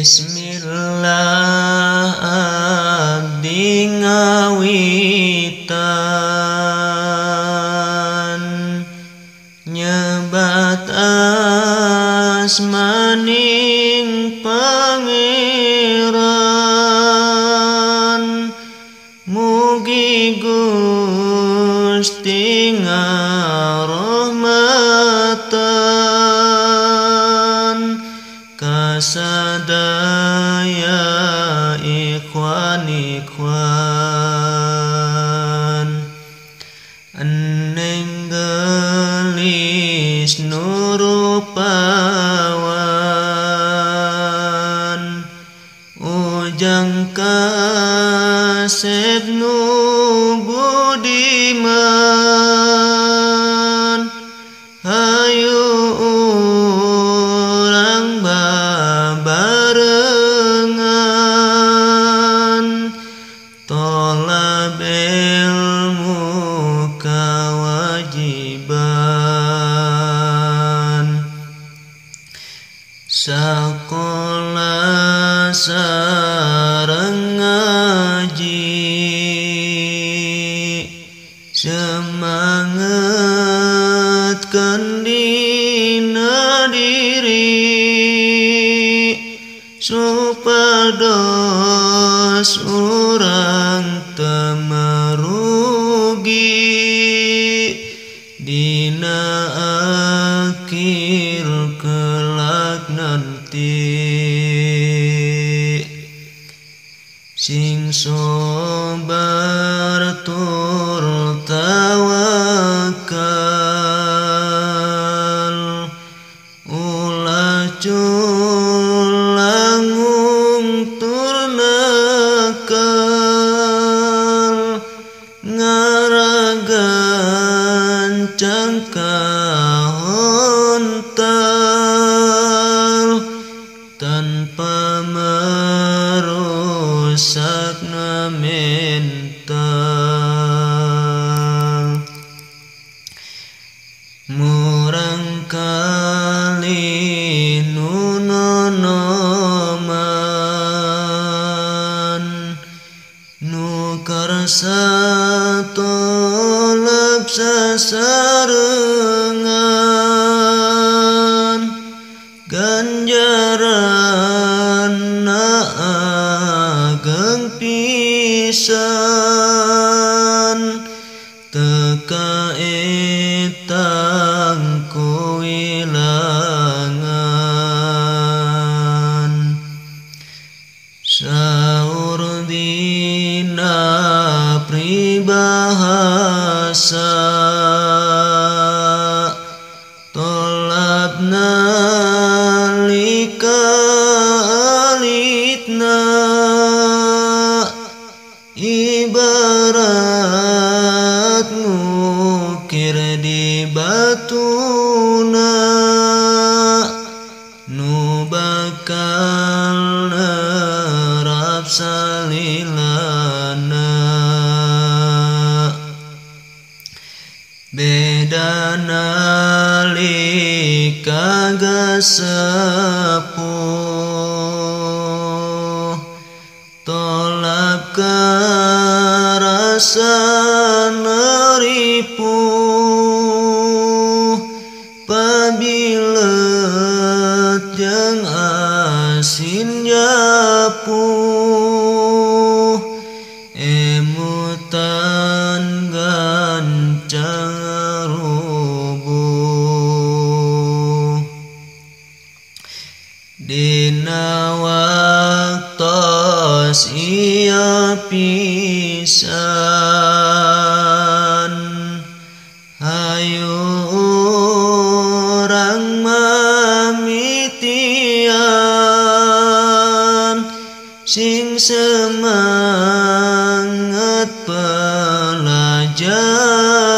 Bismillah abdi ngawitan nyebat asmaning pangeran mugi Gusti ngarahmatan kasadaya ikhwan eneng gelis nurupawan ujang kasep nu budiman hayu urang babarengan tolab ilmu kawajiban sakola sareng ngaji semangatkeun dina diri supados urang teu marugi dina akhir kelak nanti sing sabar tur tawakal ulah culangung tur nakal ngaragan cangkahontal tanpa merusakna mental murang kali nunonoman nu karsa tolab sasarengan ganjaran ageng pisan teka etang kuilangan saur dina pribahasa tolab nalika alitna ibarat ngukir di batuna nu bakal nerap salilana beda nalika gasepuh tolab karasa neripuh pabilet jeung asin japuh emutan gancang rubuh dina waktos ieu pisan hayu urang mamitian sing semangat pelajaran